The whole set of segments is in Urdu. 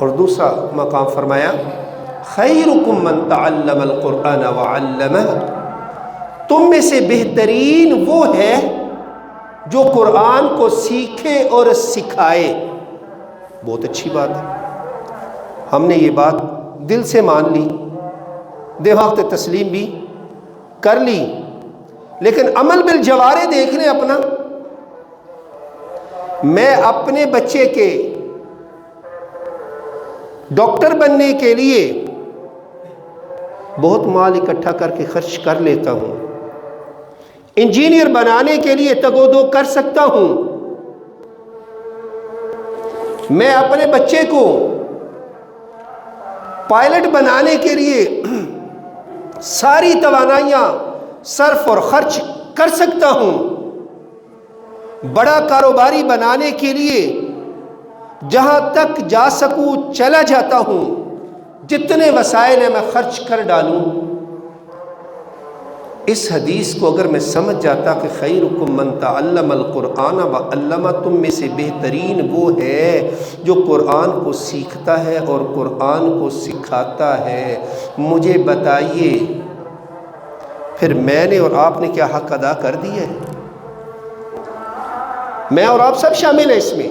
اور دوسرا مقام فرمایا خیرکم من تعلم القرآن وعلمہ، تم میں سے بہترین وہ ہے جو قرآن کو سیکھے اور سکھائے۔ بہت اچھی بات ہے، ہم نے یہ بات دل سے مان لی، دماغ سے تسلیم بھی کر لی، لیکن عمل بالجوارح دیکھ لیں اپنا۔ میں اپنے بچے کے ڈاکٹر بننے کے لیے بہت مال اکٹھا کر کے خرچ کر لیتا ہوں، انجینئر بنانے کے لیے تگ و دو کر سکتا ہوں، میں اپنے بچے کو پائلٹ بنانے کے لیے ساری توانائیاں صرف اور خرچ کر سکتا ہوں، بڑا کاروباری بنانے کے لیے جہاں تک جا سکوں چلا جاتا ہوں، جتنے وسائل ہیں میں خرچ کر ڈالوں۔ اس حدیث کو اگر میں سمجھ جاتا کہ خیرکم من تعلم القرآن وعلمہ، تم میں سے بہترین وہ ہے جو قرآن کو سیکھتا ہے اور قرآن کو سکھاتا ہے، مجھے بتائیے پھر میں نے اور آپ نے کیا حق ادا کر دیا ہے؟ میں اور آپ سب شامل ہیں اس میں،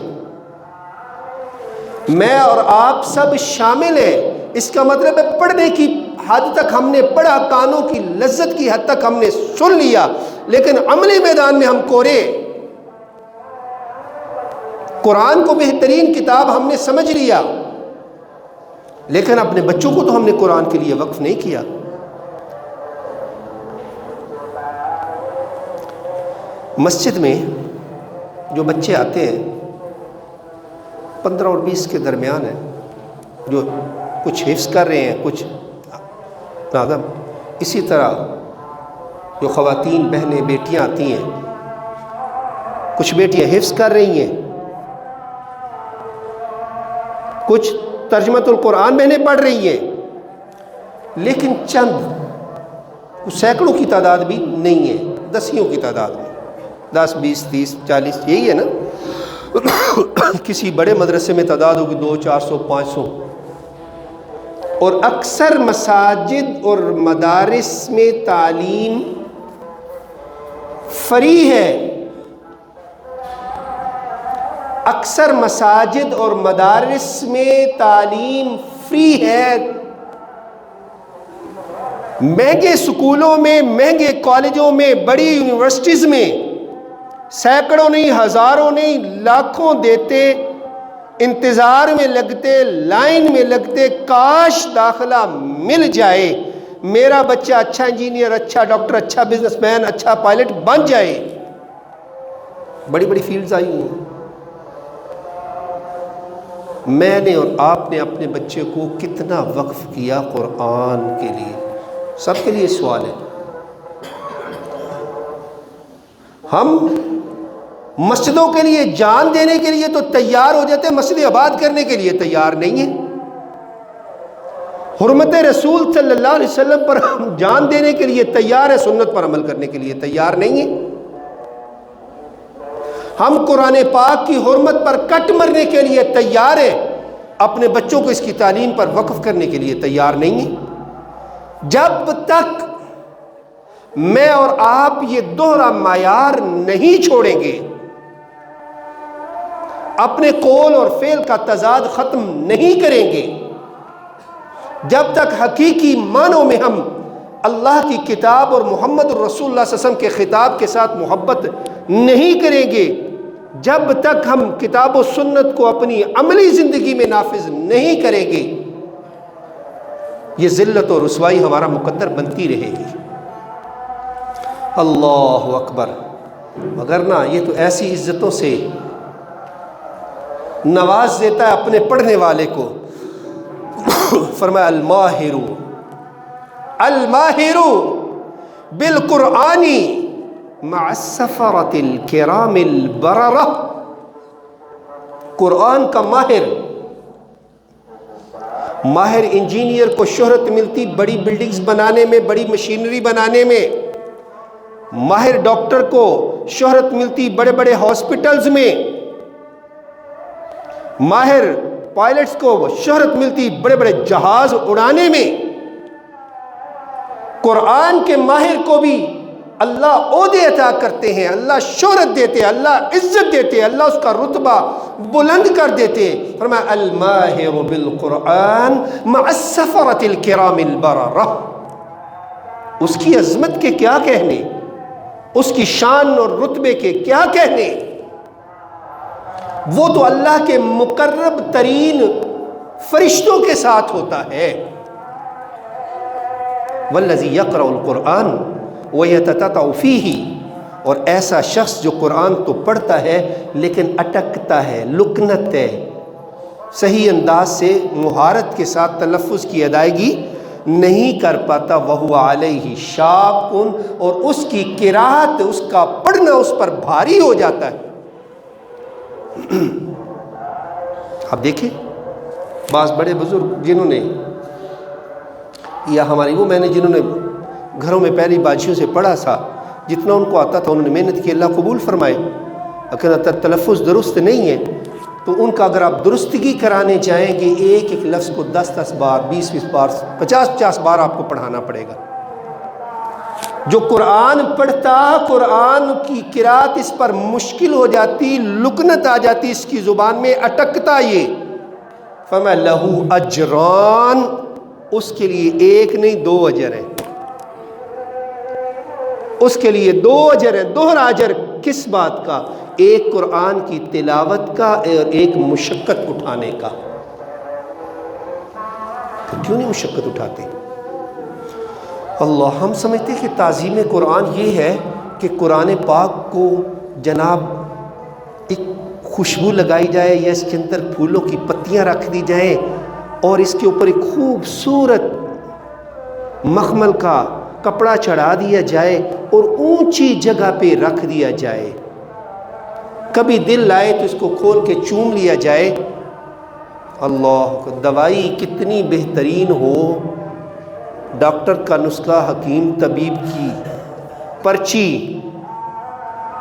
میں اور آپ سب شامل ہیں۔ اس کا مطلب ہے پڑھنے کی حد تک ہم نے پڑھا، کانوں کی لذت کی حد تک ہم نے سن لیا، لیکن عملی میدان میں ہم کورے۔ قرآن کو بہترین کتاب ہم نے سمجھ لیا، لیکن اپنے بچوں کو تو ہم نے قرآن کے لیے وقف نہیں کیا۔ مسجد میں جو بچے آتے ہیں 15 اور 20 کے درمیان ہیں، جو کچھ حفظ کر رہے ہیں، کچھ ناظم، اسی طرح جو خواتین بہنیں بیٹیاں آتی ہیں، کچھ بیٹیاں حفظ کر رہی ہیں، کچھ ترجمۃ القرآن بہنیں پڑھ رہی ہیں، لیکن چند سینکڑوں کی تعداد بھی نہیں ہے، دسیوں کی تعداد میں، 10 20 30 40 یہی ہے نا۔ کسی بڑے مدرسے میں تعداد ہوگی 200 400 500، اور اکثر مساجد اور مدارس میں تعلیم فری ہے، اکثر مساجد اور مدارس میں تعلیم فری ہے، مہنگے سکولوں میں، مہنگے کالجوں میں، بڑی یونیورسٹیز میں سینکڑوں نہیں، ہزاروں نہیں، لاکھوں دیتے، انتظار میں لگتے، لائن میں لگتے، کاش داخلہ مل جائے، میرا بچہ اچھا انجینئر، اچھا ڈاکٹر، اچھا بزنس مین، اچھا پائلٹ بن جائے۔ بڑی بڑی فیلڈز آئی ہیں۔ میں نے اور آپ نے اپنے بچے کو کتنا وقف کیا قرآن کے لیے؟ سب کے لیے سوال ہے۔ ہم مسجدوں کے لیے جان دینے کے لیے تو تیار ہو جاتے ہیں، مسجد آباد کرنے کے لیے تیار نہیں ہیں۔ حرمت رسول صلی اللہ علیہ وسلم پر ہم جان دینے کے لیے تیار ہیں، سنت پر عمل کرنے کے لیے تیار نہیں ہیں۔ ہم قرآن پاک کی حرمت پر کٹ مرنے کے لیے تیار ہیں، اپنے بچوں کو اس کی تعلیم پر وقف کرنے کے لیے تیار نہیں ہیں۔ جب تک میں اور آپ یہ دوہرا معیار نہیں چھوڑیں گے، اپنے قول اور فعل کا تضاد ختم نہیں کریں گے، جب تک حقیقی معنوں میں ہم اللہ کی کتاب اور محمد الرسول اللہ صلی اللہ علیہ وسلم کے خطاب کے ساتھ محبت نہیں کریں گے، جب تک ہم کتاب و سنت کو اپنی عملی زندگی میں نافذ نہیں کریں گے، یہ ذلت اور رسوائی ہمارا مقدر بنتی رہے گی۔ اللہ اکبر۔ مگر نہ یہ تو ایسی عزتوں سے نواز دیتا ہے اپنے پڑھنے والے کو۔ فرمایا الماہر الماہر بالقرآن مع السفرۃ الکرام البررہ، قرآن کا ماہر انجینئر کو شہرت ملتی بڑی بلڈنگز بنانے میں، بڑی مشینری بنانے میں، ماہر ڈاکٹر کو شہرت ملتی بڑے بڑے ہاسپٹلز میں، ماہر پائلٹس کو شہرت ملتی بڑے بڑے جہاز اڑانے میں، قرآن کے ماہر کو بھی اللہ عہدے عطا کرتے ہیں، اللہ شہرت دیتے ہیں، اللہ عزت دیتے ہیں، اللہ اس کا رتبہ بلند کر دیتے ہیں۔ فرمایا الماہر بالقرآن مع السفرۃ الکرام البررہ، اس کی عظمت کے کیا کہنے، اس کی شان اور رتبے کے کیا کہنے، وہ تو اللہ کے مقرب ترین فرشتوں کے ساتھ ہوتا ہے۔ والذی یقرأ القرآن ویتتتع فیہ، اور ایسا شخص جو قرآن تو پڑھتا ہے لیکن اٹکتا ہے، لکنت ہے، صحیح انداز سے مہارت کے ساتھ تلفظ کی ادائیگی نہیں کر پاتا، وَهُوَ عَلَيْهِ شَاقٌ، اور اس کی قرأت، اس کا پڑھنا اس پر بھاری ہو جاتا ہے۔ اب دیکھیں بعض بڑے بزرگ جنہوں نے، یا ہماری وہ میں نے جنہوں نے گھروں میں پہلی بادشاہوں سے پڑھا تھا، جتنا ان کو آتا تھا انہوں نے محنت کی، اللہ قبول فرمائے، اگر تلفظ درست نہیں ہے تو ان کا اگر آپ درستگی کرانے جائیں گے ایک ایک لفظ کو 10 بار، 20 بار، 50 بار آپ کو پڑھانا پڑے گا۔ جو قرآن پڑھتا، قرآن کی قرأت اس پر مشکل ہو جاتی، لکنت آ جاتی اس کی زبان میں، اٹکتا یہ، فَمَا لَهُ أَجْران، اس کے لیے ایک نہیں 2 اجر ہیں، اس کے لیے 2 اجر ہیں، دوہرا اجر۔ کس بات کا؟ ایک قرآن کی تلاوت کا اور ایک مشقت اٹھانے کا۔ تو کیوں نہیں مشقت اٹھاتے؟ اللہ، ہم سمجھتے کہ تعظیم قرآن یہ ہے کہ قرآن پاک کو جناب ایک خوشبو لگائی جائے یا اس کے اندر پھولوں کی پتیاں رکھ دی جائیں اور اس کے اوپر ایک خوبصورت مخمل کا کپڑا چڑھا دیا جائے اور اونچی جگہ پہ رکھ دیا جائے، کبھی دل لائے تو اس کو کھول کے چوم لیا جائے۔ اللہ، دوائی کتنی بہترین ہو، ڈاکٹر کا نسخہ، حکیم طبیب کی پرچی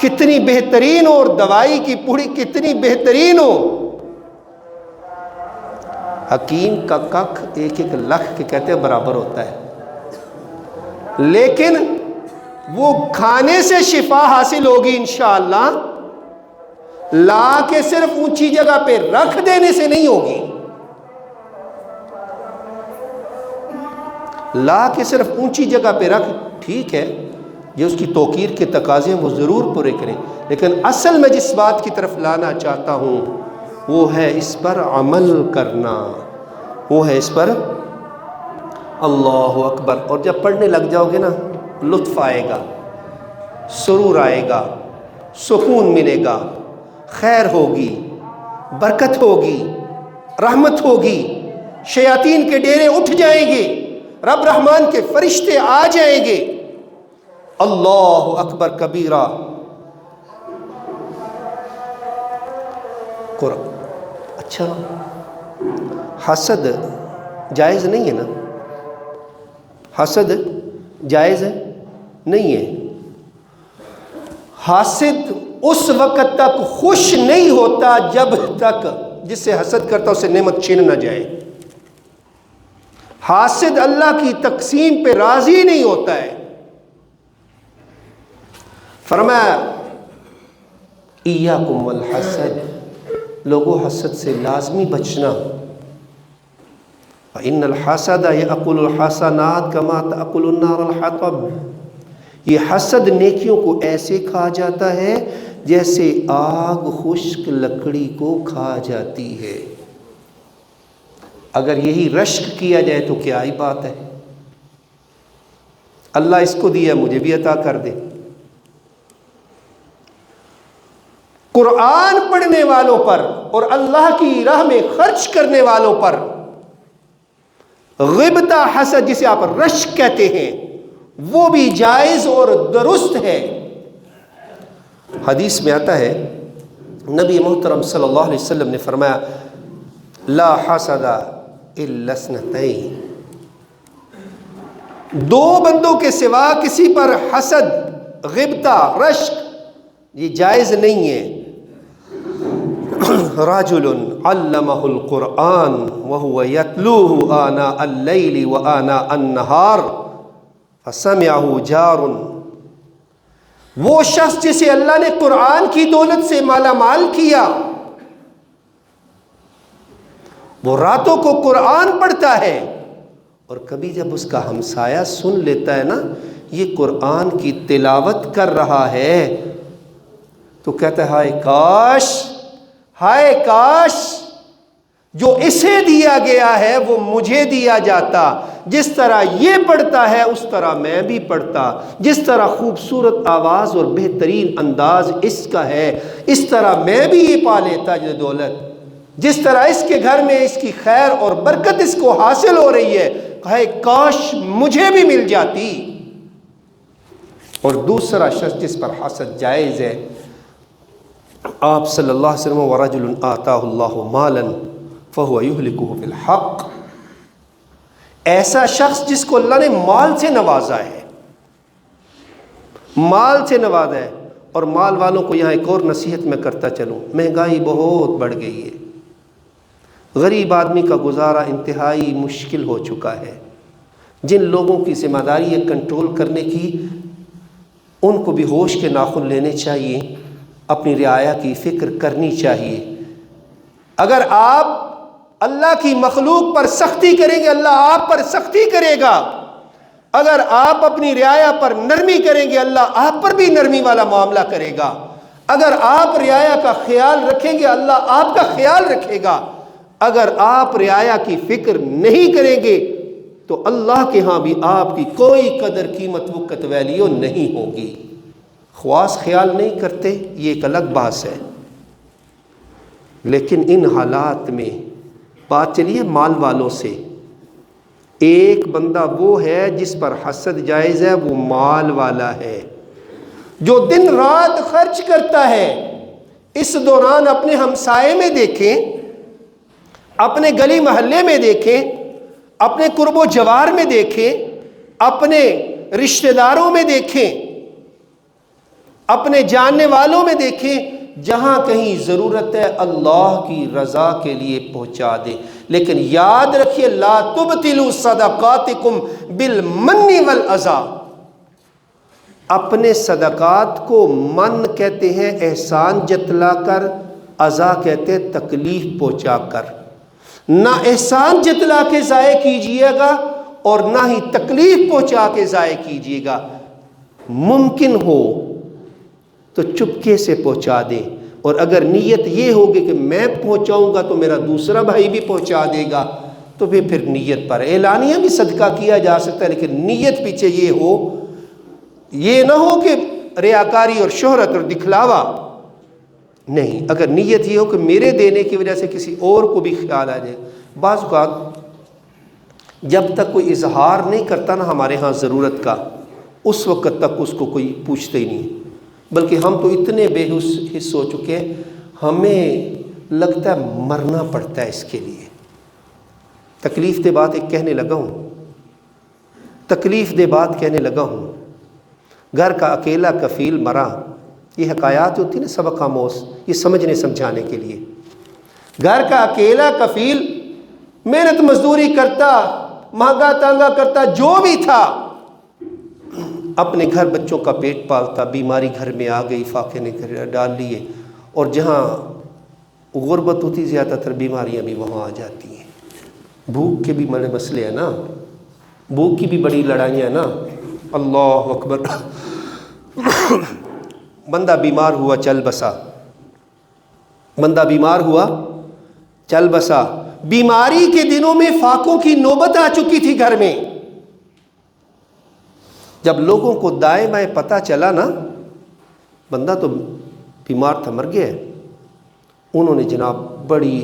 کتنی بہترین ہو، اور دوائی کی پوڑی کتنی بہترین ہو، حکیم کا ککھ 1 لکھ کے کہتے ہیں برابر ہوتا ہے، لیکن وہ کھانے سے شفا حاصل ہوگی انشاءاللہ، لا کے صرف اونچی جگہ پہ رکھ دینے سے نہیں ہوگی، لا کے صرف اونچی جگہ پہ رکھ، ٹھیک ہے یہ اس کی توقیر کے تقاضے ہیں، وہ ضرور پورے کریں، لیکن اصل میں جس بات کی طرف لانا چاہتا ہوں وہ ہے اس پر عمل کرنا، وہ ہے اس پر اللہ اکبر۔ اور جب پڑھنے لگ جاؤ گے نا، لطف آئے گا، سرور آئے گا، سکون ملے گا، خیر ہوگی، برکت ہوگی، رحمت ہوگی، شیاطین کے ڈیرے اٹھ جائیں گے، رب رحمان کے فرشتے آ جائیں گے۔ اللہ اکبر کبیرہ۔ قرآن اچھا، حسد جائز نہیں ہے نا؟ حسد جائز نہیں ہے۔ حاسد اس وقت تک خوش نہیں ہوتا جب تک جس سے حسد کرتا اسے نعمت چھین نہ جائے۔ حاسد اللہ کی تقسیم پہ راضی نہیں ہوتا ہے۔ فرمایا ایاکم والحسد، لوگوں حسد سے لازمی بچنا۔ ان الحسد یاکل الحسنات کما تاکل النار الحطب، یہ حسد نیکیوں کو ایسے کھا جاتا ہے جیسے آگ خشک لکڑی کو کھا جاتی ہے۔ اگر یہی رشک کیا جائے تو کیا ہی بات ہے، اللہ اس کو دیا مجھے بھی عطا کر دے۔ قرآن پڑھنے والوں پر اور اللہ کی راہ میں خرچ کرنے والوں پر غبطہ حسد، جسے آپ رشک کہتے ہیں، وہ بھی جائز اور درست ہے۔ حدیث میں آتا ہے، نبی محترم صلی اللہ علیہ وسلم نے فرمایا لا حسد الا اثنتین، 2 بندوں کے سوا کسی پر حسد، غبطہ، رشک یہ جائز نہیں ہے۔ رجل علمہ القرآن وهو يتلوه آناء اللیل وآناء النہار فسمعه جار، وہ شخص جسے اللہ نے قرآن کی دولت سے مالا مال کیا، وہ راتوں کو قرآن پڑھتا ہے، اور کبھی جب اس کا ہمسایہ سن لیتا ہے نا یہ قرآن کی تلاوت کر رہا ہے، تو کہتا ہے ہائے کاش، ہائے کاش جو اسے دیا گیا ہے وہ مجھے دیا جاتا، جس طرح یہ پڑھتا ہے اس طرح میں بھی پڑھتا، جس طرح خوبصورت آواز اور بہترین انداز اس کا ہے اس طرح میں بھی یہ پا لیتا جو دولت، جس طرح اس کے گھر میں اس کی خیر اور برکت اس کو حاصل ہو رہی ہے، ہائے کاش مجھے بھی مل جاتی۔ اور دوسرا شخص جس پر حسد جائز ہے، آپ صلی اللہ علیہ وسلم وَرَجُلٌ آتَاهُ اللَّهُ مَالًا فَهُوَ يُهْلِكُهُ فِي الْحَقِّ، ایسا شخص جس کو اللہ نے مال سے نوازا ہے، مال سے نوازا ہے، اور مال والوں کو یہاں ایک اور نصیحت میں کرتا چلوں، مہنگائی بہت بڑھ گئی ہے، غریب آدمی کا گزارا انتہائی مشکل ہو چکا ہے، جن لوگوں کی ذمہ داری ہے کنٹرول کرنے کی ان کو بھی ہوش کے ناخن لینے چاہیے، اپنی رعایا کی فکر کرنی چاہیے۔ اگر آپ اللہ کی مخلوق پر سختی کریں گے اللہ آپ پر سختی کرے گا، اگر آپ اپنی رعایا پر نرمی کریں گے اللہ آپ پر بھی نرمی والا معاملہ کرے گا، اگر آپ رعایا کا خیال رکھیں گے اللہ آپ کا خیال رکھے گا، اگر آپ رعایا کی فکر نہیں کریں گے تو اللہ کے ہاں بھی آپ کی کوئی قدر قیمت وقت ویلیو نہیں ہوگی۔ خواص خیال نہیں کرتے یہ ایک الگ بحث ہے، لیکن ان حالات میں بات چلیے مال والوں سے، ایک بندہ وہ ہے جس پر حسد جائز ہے، وہ مال والا ہے جو دن رات خرچ کرتا ہے۔ اس دوران اپنے ہمسائے میں دیکھیں، اپنے گلی محلے میں دیکھیں، اپنے قرب و جوار میں دیکھیں، اپنے رشتہ داروں میں دیکھیں، اپنے جاننے والوں میں دیکھیں، جہاں کہیں ضرورت ہے اللہ کی رضا کے لیے پہنچا دے، لیکن یاد رکھیے لا تبطلوا صدقاتکم بالمن والاذی، اپنے صدقات کو من کہتے ہیں احسان جتلا کر، اذی کہتے ہیں تکلیف پہنچا کر، نہ احسان جتلا کے ضائع کیجئے گا اور نہ ہی تکلیف پہنچا کے ضائع کیجئے گا، ممکن ہو تو چپکے سے پہنچا دیں، اور اگر نیت یہ ہوگی کہ میں پہنچاؤں گا تو میرا دوسرا بھائی بھی پہنچا دے گا تو پھر نیت پر اعلانیہ بھی صدقہ کیا جا سکتا ہے، لیکن نیت پیچھے یہ نہ ہو کہ ریاکاری اور شہرت اور دکھلاوا نہیں، اگر نیت یہ ہو کہ میرے دینے کی وجہ سے کسی اور کو بھی خیال آ جائے۔ بعض اوقات جب تک کوئی اظہار نہیں کرتا نا ہمارے ہاں ضرورت کا، اس وقت تک اس کو کوئی پوچھتے ہی نہیں، بلکہ ہم تو اتنے بے حس ہو چکے ہیں ہمیں لگتا ہے مرنا پڑتا ہے اس کے لیے۔ تکلیف دہ بات ایک کہنے لگا ہوں، تکلیف دہ بات کہنے لگا ہوں، گھر کا اکیلا کفیل مرا، یہ حکایات ہوتی نا سبق آموز، یہ سمجھنے سمجھانے کے لیے۔ گھر کا اکیلا کفیل محنت مزدوری کرتا، مہنگا تانگا کرتا، جو بھی تھا، اپنے گھر بچوں کا پیٹ پالتا، بیماری گھر میں آ گئی، فاقے نے گھر ڈال لیے، اور جہاں غربت ہوتی زیادہ تر بیماریاں بھی وہاں آ جاتی ہیں۔ بھوک کے بھی بڑے مسئلے ہیں نا، بھوک کی بھی بڑی لڑائیاں ہیں نا، اللہ اکبر۔ بندہ بیمار ہوا چل بسا، بندہ بیمار ہوا چل بسا، بیماری کے دنوں میں فاقوں کی نوبت آ چکی تھی گھر میں، جب لوگوں کو دائیں بائیں پتہ چلا نا بندہ تو بیمار تھا مر گیا، انہوں نے جناب بڑی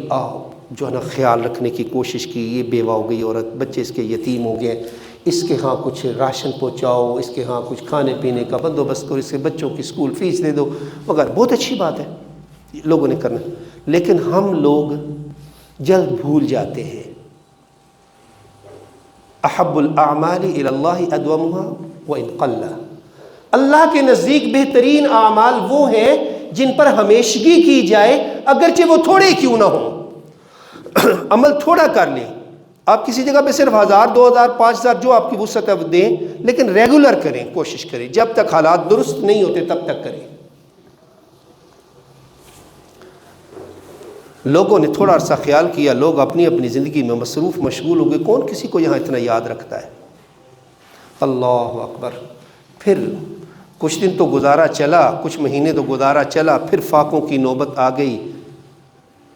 جو ہے نا خیال رکھنے کی کوشش کی، یہ بیوہ ہو گئی عورت، بچے اس کے یتیم ہو گئے، اس کے ہاں کچھ راشن پہنچاؤ، اس کے ہاں کچھ کھانے پینے کا بندوبست کرو، اس کے بچوں کی اسکول فیس دے دو، مگر بہت اچھی بات ہے لوگوں نے کرنا، لیکن ہم لوگ جلد بھول جاتے ہیں۔ احب الاعمال الی اللہ ادومها وان قل، اللہ کے نزدیک بہترین اعمال وہ ہیں جن پر ہمیشگی کی جائے اگرچہ وہ تھوڑے کیوں نہ ہوں۔ عمل تھوڑا کر لیں، آپ کسی جگہ پہ صرف 1000 2000 5000 جو آپ کی وسعت ہے وہ دیں، لیکن ریگولر کریں، کوشش کریں، جب تک حالات درست نہیں ہوتے تب تک کریں۔ لوگوں نے تھوڑا عرصہ خیال کیا، لوگ اپنی اپنی زندگی میں مصروف مشغول ہو گئے، کون کسی کو یہاں اتنا یاد رکھتا ہے؟ اللہ اکبر۔ پھر کچھ دن تو گزارا چلا، کچھ مہینے تو گزارا چلا، پھر فاقوں کی نوبت آ گئی۔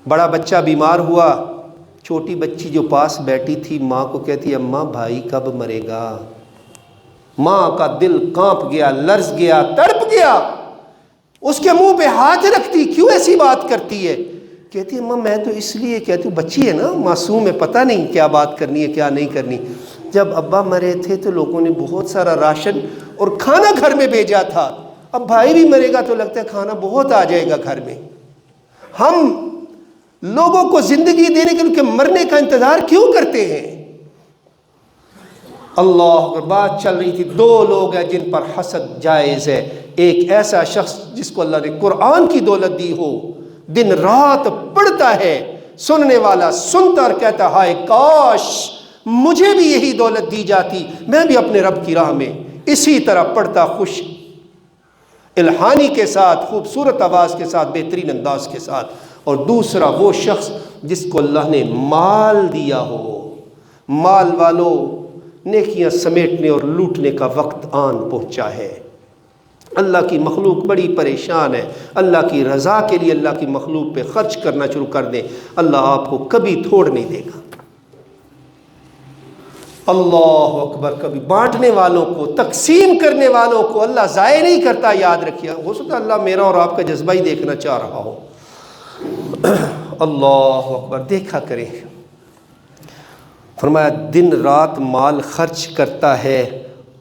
بڑا بچہ بیمار ہوا، چھوٹی بچی جو پاس بیٹھی تھی ماں کو کہتی اماں بھائی کب مرے گا؟ ماں کا دل کانپ گیا، لرز گیا، تڑپ گیا، اس کے منہ پہ ہاتھ رکھتی، کیوں ایسی بات کرتی ہے؟ کہتی ہے اماں میں تو اس لیے کہتی ہوں، بچی ہے نا، معصوم ہے، پتہ نہیں کیا بات کرنی ہے کیا نہیں کرنی۔ جب ابا مرے تھے تو لوگوں نے بہت سارا راشن اور کھانا گھر میں بھیجا تھا، اب بھائی بھی مرے گا تو لگتا ہے کھانا بہت آ جائے گا گھر میں۔ ہم لوگوں کو زندگی دینے کے ان کے مرنے کا انتظار کیوں کرتے ہیں؟ اللہ اکبر۔ بات چل رہی تھی، دو لوگ ہیں جن پر حسد جائز ہے۔ ایک ایسا شخص جس کو اللہ نے قرآن کی دولت دی ہو، دن رات پڑھتا ہے، سننے والا سنتا اور کہتا ہائے کاش مجھے بھی یہی دولت دی جاتی، میں بھی اپنے رب کی راہ میں اسی طرح پڑھتا، خوش الہانی کے ساتھ، خوبصورت آواز کے ساتھ، بہترین انداز کے ساتھ۔ اور دوسرا وہ شخص جس کو اللہ نے مال دیا ہو، مال والوں نیکیاں سمیٹنے اور لوٹنے کا وقت آن پہنچا ہے۔ اللہ کی مخلوق بڑی پریشان ہے، اللہ کی رضا کے لیے اللہ کی مخلوق پہ خرچ کرنا شروع کر دیں، اللہ آپ کو کبھی تھوڑ نہیں دے گا۔ اللہ اکبر۔ کبھی بانٹنے والوں کو، تقسیم کرنے والوں کو اللہ ضائع نہیں کرتا، یاد رکھیے۔ ہو سکتا ہے اللہ میرا اور آپ کا جذبہ ہی دیکھنا چاہ رہا ہو۔ اللہ اکبر۔ دیکھا کریں، فرمایا دن رات مال خرچ کرتا ہے،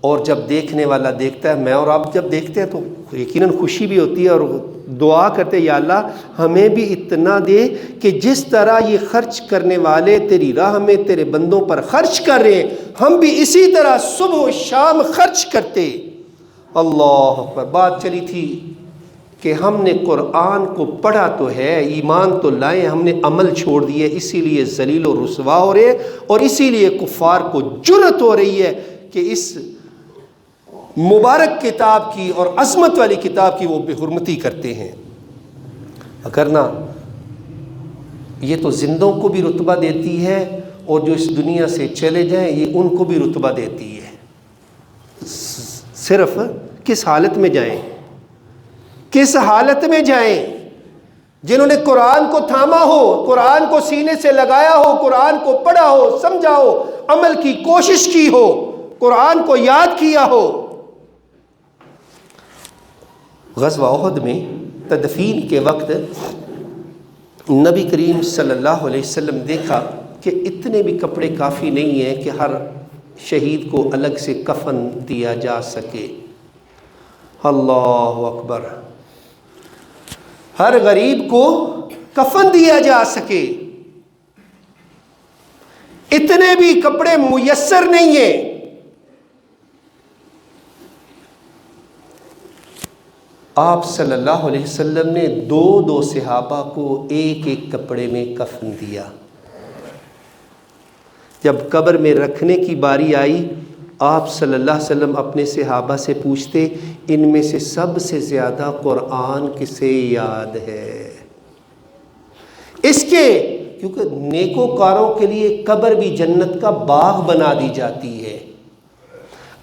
اور جب دیکھنے والا دیکھتا ہے، میں اور آپ جب دیکھتے ہیں تو یقیناً خوشی بھی ہوتی ہے، اور دعا کرتے یا اللہ ہمیں بھی اتنا دے کہ جس طرح یہ خرچ کرنے والے تیری راہ میں تیرے بندوں پر خرچ کر رہے ہیں، ہم بھی اسی طرح صبح و شام خرچ کرتے۔ اللہ اکبر۔ بات چلی تھی کہ ہم نے قرآن کو پڑھا تو ہے، ایمان تو لائے، ہم نے عمل چھوڑ دیے، اسی لیے ذلیل و رسوا ہو رہے، اور اسی لیے کفار کو جرأت ہو رہی ہے کہ اس مبارک کتاب کی اور عظمت والی کتاب کی وہ بے حرمتی کرتے ہیں۔ اگر نہ یہ تو زندوں کو بھی رتبہ دیتی ہے، اور جو اس دنیا سے چلے جائیں یہ ان کو بھی رتبہ دیتی ہے۔ صرف کس حالت میں جائیں، کس حالت میں جائیں؟ جنہوں نے قرآن کو تھاما ہو، قرآن کو سینے سے لگایا ہو، قرآن کو پڑھا ہو، سمجھا ہو، عمل کی کوشش کی ہو، قرآن کو یاد کیا ہو۔ غزوہ احد میں تدفین کے وقت نبی کریم صلی اللہ علیہ وسلم دیکھا کہ اتنے بھی کپڑے کافی نہیں ہیں کہ ہر شہید کو الگ سے کفن دیا جا سکے۔ اللہ اکبر۔ ہر غریب کو کفن دیا جا سکے، اتنے بھی کپڑے میسر نہیں ہیں۔ آپ صلی اللہ علیہ وسلم نے دو صحابہ کو ایک ایک کپڑے میں کفن دیا۔ جب قبر میں رکھنے کی باری آئی، آپ صلی اللہ علیہ وسلم اپنے صحابہ سے پوچھتے ان میں سے سب سے زیادہ قرآن کسے یاد ہے؟ اس کے کیونکہ نیکوکاروں کے لیے قبر بھی جنت کا باغ بنا دی جاتی ہے۔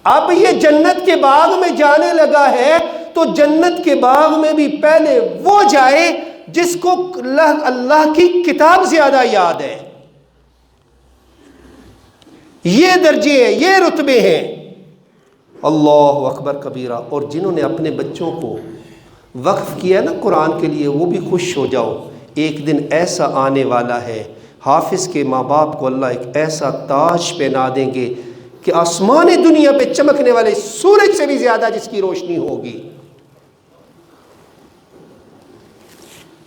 اب یہ جنت کے باغ میں جانے لگا ہے تو جنت کے باغ میں بھی پہلے وہ جائے جس کو اللہ کی کتاب زیادہ یاد ہے۔ یہ درجے ہیں، یہ رتبے ہیں۔ اللہ اکبر کبیرہ۔ اور جنہوں نے اپنے بچوں کو وقف کیا نا قرآن کے لیے، وہ بھی خوش ہو جاؤ، ایک دن ایسا آنے والا ہے، حافظ کے ماں باپ کو اللہ ایک ایسا تاج پہنا دیں گے کہ آسمان دنیا پہ چمکنے والے سورج سے بھی زیادہ جس کی روشنی ہوگی۔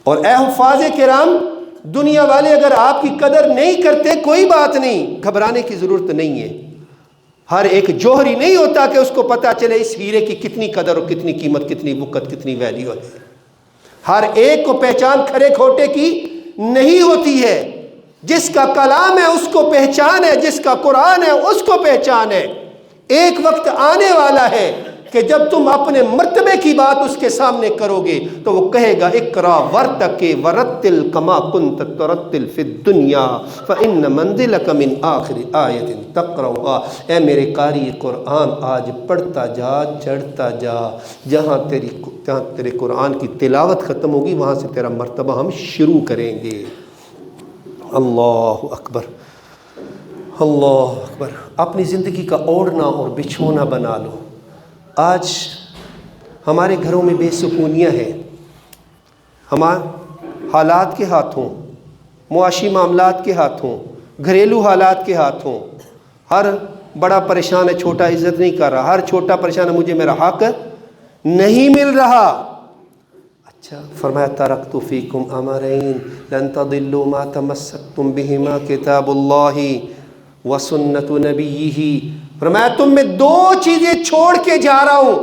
اور اے حفاظ کرام، دنیا والے اگر آپ کی قدر نہیں کرتے کوئی بات نہیں، گھبرانے کی ضرورت نہیں ہے۔ ہر ایک جوہری نہیں ہوتا کہ اس کو پتا چلے اس ہیرے کی کتنی قدر اور کتنی قیمت، کتنی وقت، کتنی ویلیو ہے۔ ہر ایک کو پہچان کھرے کھوٹے کی نہیں ہوتی ہے. جس کا کلام ہے اس کو پہچان ہے, جس کا قرآن ہے اس کو پہچان ہے. ایک وقت آنے والا ہے کہ جب تم اپنے مرتبے کی بات اس کے سامنے کرو گے تو وہ کہے گا اقرا ورتقِ ورتل کما کنت ترتل فی الدنیا فإن منزلک من آخر آیت تقرأها. اے میرے قاری قرآن, آج پڑھتا جا, چڑھتا جا, جہاں تیرے قرآن کی تلاوت ختم ہوگی وہاں سے تیرا مرتبہ ہم شروع کریں گے. اللہ اکبر, اللہ اکبر. اپنی زندگی کا اوڑھنا اور بچھونا بنا لو. آج ہمارے گھروں میں بے سکونیاں ہیں, ہمارے حالات کے ہاتھوں, معاشی معاملات کے ہاتھوں, گھریلو حالات کے ہاتھوں. ہر بڑا پریشان ہے, چھوٹا عزت نہیں کر رہا. ہر چھوٹا پریشان ہے, مجھے میرا حق نہیں مل رہا. اچھا فرمایا ترکت فیکم امرین لن تضلوا ما تمسکتم بہما کتاب اللہ وسنت نبیہ. فرمایا تم میں دو چیزیں چھوڑ کے جا رہا ہوں,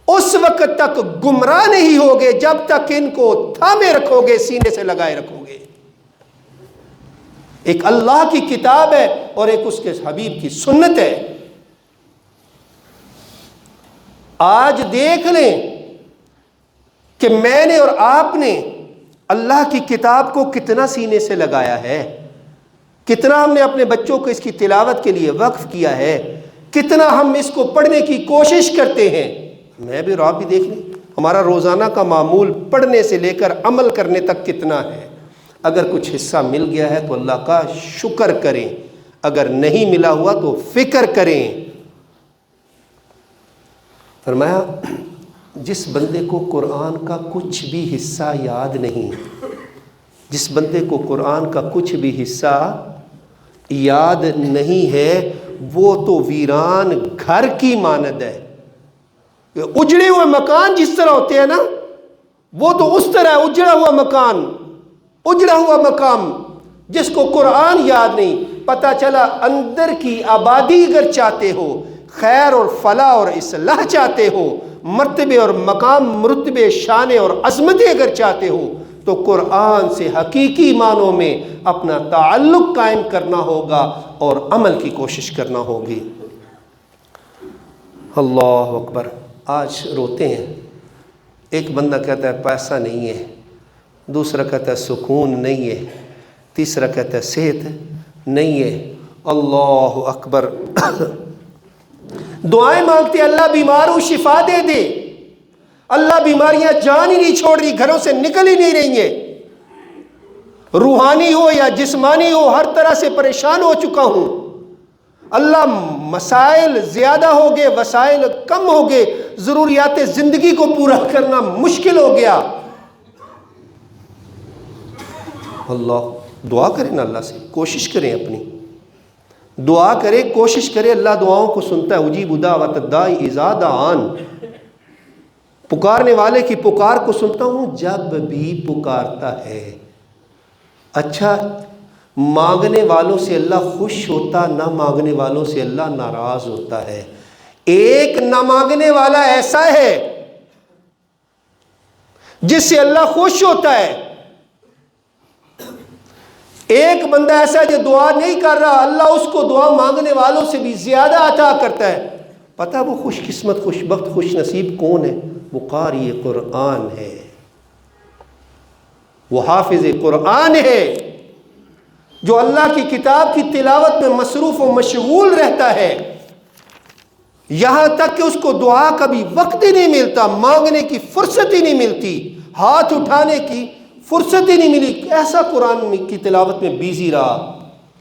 اس وقت تک گمراہ نہیں ہوگے جب تک ان کو تھامے رکھو گے, سینے سے لگائے رکھو گے. ایک اللہ کی کتاب ہے اور ایک اس کے حبیب کی سنت ہے. آج دیکھ لیں کہ میں نے اور آپ نے اللہ کی کتاب کو کتنا سینے سے لگایا ہے, کتنا ہم نے اپنے بچوں کو اس کی تلاوت کے لیے وقف کیا ہے, کتنا ہم اس کو پڑھنے کی کوشش کرتے ہیں. میں بھی اور آپ بھی دیکھ لیں ہمارا روزانہ کا معمول پڑھنے سے لے کر عمل کرنے تک کتنا ہے. اگر کچھ حصہ مل گیا ہے تو اللہ کا شکر کریں, اگر نہیں ملا ہوا تو فکر کریں. فرمایا جس بندے کو قرآن کا کچھ بھی حصہ یاد نہیں, جس بندے کو قرآن کا کچھ بھی حصہ یاد نہیں ہے, وہ تو ویران گھر کی مانند ہے. اجڑے ہوئے مکان جس طرح ہوتے ہیں نا, وہ تو اس طرح ہے اجڑا ہوا مکان, اجڑا ہوا مقام. جس کو قرآن یاد نہیں, پتہ چلا اندر کی آبادی اگر چاہتے ہو, خیر اور فلاح اور اصلاح چاہتے ہو, مرتبے اور مقام, مرتبے, شان اور عظمتیں اگر چاہتے ہو, تو قرآن سے حقیقی معنوں میں اپنا تعلق قائم کرنا ہوگا اور عمل کی کوشش کرنا ہوگی. اللہ اکبر. آج روتے ہیں, ایک بندہ کہتا ہے پیسہ نہیں ہے, دوسرا کہتا ہے سکون نہیں ہے, تیسرا کہتا ہے صحت نہیں ہے. اللہ اکبر. دعائیں مانگتے اللہ بیمار ہوں شفا دے دے, اللہ بیماریاں جان ہی نہیں چھوڑ رہی, گھروں سے نکل ہی نہیں رہی ہیں, روحانی ہو یا جسمانی ہو ہر طرح سے پریشان ہو چکا ہوں. اللہ مسائل زیادہ ہو گئے, وسائل کم ہو گئے, ضروریات زندگی کو پورا کرنا مشکل ہو گیا. اللہ دعا کریں نا, اللہ سے کوشش کریں, اپنی دعا کریں, کوشش کریں. اللہ دعاؤں کو سنتا ہے. اجیب دعوت الداعی اذا دعان, پکارنے والے کی پکار کو سنتا ہوں جب بھی پکارتا ہے. اچھا مانگنے والوں سے اللہ خوش ہوتا, نہ مانگنے والوں سے اللہ ناراض ہوتا ہے. ایک نہ مانگنے والا ایسا ہے جس سے اللہ خوش ہوتا ہے, ایک بندہ ایسا ہے جو دعا نہیں کر رہا, اللہ اس کو دعا مانگنے والوں سے بھی زیادہ عطا کرتا ہے. پتہ وہ خوش قسمت, خوش بخت, خوش نصیب کون ہے؟ وہ قاری قرآن ہے, وہ حافظ قرآن ہے, جو اللہ کی کتاب کی تلاوت میں مصروف و مشغول رہتا ہے, یہاں تک کہ اس کو دعا کا بھی وقت ہی نہیں ملتا, مانگنے کی فرصت ہی نہیں ملتی, ہاتھ اٹھانے کی فرصت ہی نہیں ملی. ایسا قرآن کی تلاوت میں بیزی رہا.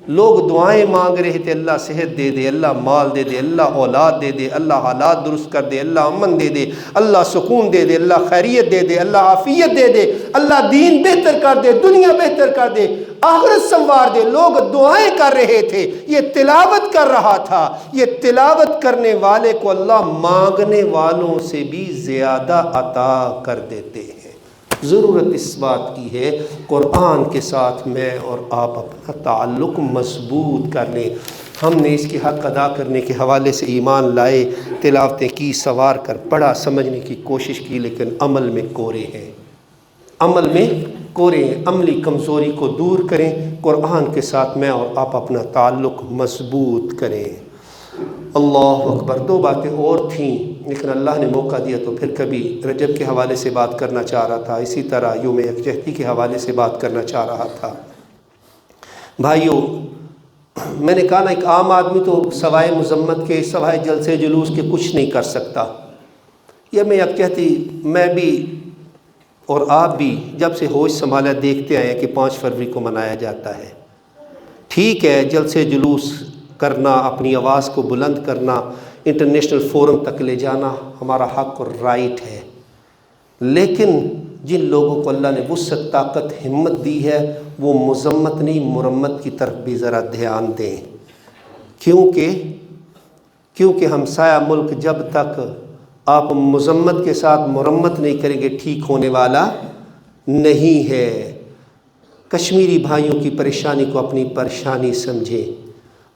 لوگ دعائیں مانگ رہے تھے, اللہ صحت دے دے, اللہ مال دے دے, اللہ اولاد دے دے, اللہ حالات درست کر دے, اللہ امن دے دے, اللہ سکون دے دے, اللہ خیریت دے دے, اللہ عافیت دے دے, اللہ دین بہتر کر دے, دنیا بہتر کر دے, آخرت سنوار دے. لوگ دعائیں کر رہے تھے, یہ تلاوت کر رہا تھا. یہ تلاوت کرنے والے کو اللہ مانگنے والوں سے بھی زیادہ عطا کر دیتے ہیں. ضرورت اس بات کی ہے قرآن کے ساتھ میں اور آپ اپنا تعلق مضبوط کر لیں. ہم نے اس کی حق ادا کرنے کے حوالے سے ایمان لائے، تلاوتیں کی، سوار کر پڑھا، سمجھنے کی کوشش کی، لیکن عمل میں کورے ہیں، عمل میں کورے ہیں۔ عملی کمزوری کو دور کریں، قرآن کے ساتھ میں اور آپ اپنا تعلق مضبوط کریں۔ اللہ اکبر۔ دو باتیں اور تھیں لیکن اللہ نے موقع دیا تو پھر کبھی رجب کے حوالے سے بات کرنا چاہ رہا تھا، اسی طرح یوم یکجہتی کے حوالے سے بات کرنا چاہ رہا تھا۔ بھائیو، میں نے کہا نا، ایک عام آدمی تو سوائے مذمت کے، سوائے جلسے جلوس کے کچھ نہیں کر سکتا۔ یوم یکجہتی میں بھی اور آپ بھی جب سے ہوش سنبھالا دیکھتے آئے کہ 5 فروری کو منایا جاتا ہے۔ ٹھیک ہے، جلسے جلوس کرنا، اپنی آواز کو بلند کرنا، انٹرنیشنل فورم تک لے جانا ہمارا حق اور رائٹ ہے، لیکن جن لوگوں کو اللہ نے وسعت، طاقت، ہمت دی ہے، وہ مذمت نہیں مرمت کی طرف بھی ذرا دھیان دیں، کیونکہ ہمسایہ ملک جب تک آپ مذمت کے ساتھ مرمت نہیں کریں گے ٹھیک ہونے والا نہیں ہے۔ کشمیری بھائیوں کی پریشانی کو اپنی پریشانی سمجھیں،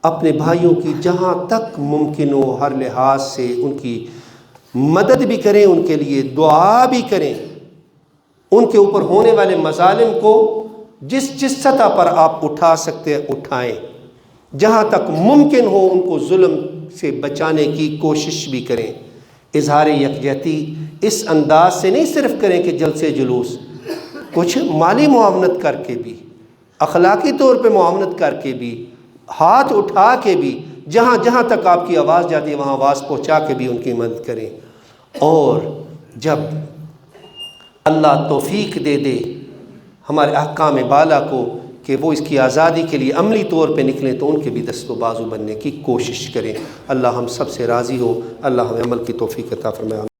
اپنے بھائیوں کی جہاں تک ممکن ہو ہر لحاظ سے ان کی مدد بھی کریں، ان کے لیے دعا بھی کریں، ان کے اوپر ہونے والے مظالم کو جس سطح پر آپ اٹھا سکتے ہیں اٹھائیں، جہاں تک ممکن ہو ان کو ظلم سے بچانے کی کوشش بھی کریں۔ اظہار یکجہتی اس انداز سے نہیں صرف کریں کہ جلسے جلوس، کچھ مالی معاونت کر کے بھی، اخلاقی طور پہ معاونت کر کے بھی، ہاتھ اٹھا کے بھی، جہاں جہاں تک آپ کی آواز جاتی ہے وہاں آواز پہنچا کے بھی ان کی مدد کریں۔ اور جب اللہ توفیق دے دے ہمارے احکام بالا کو کہ وہ اس کی آزادی کے لیے عملی طور پہ نکلیں تو ان کے بھی دست و بازو بننے کی کوشش کریں۔ اللہ ہم سب سے راضی ہو، اللہ ہمیں عمل کی توفیق عطا فرمائے۔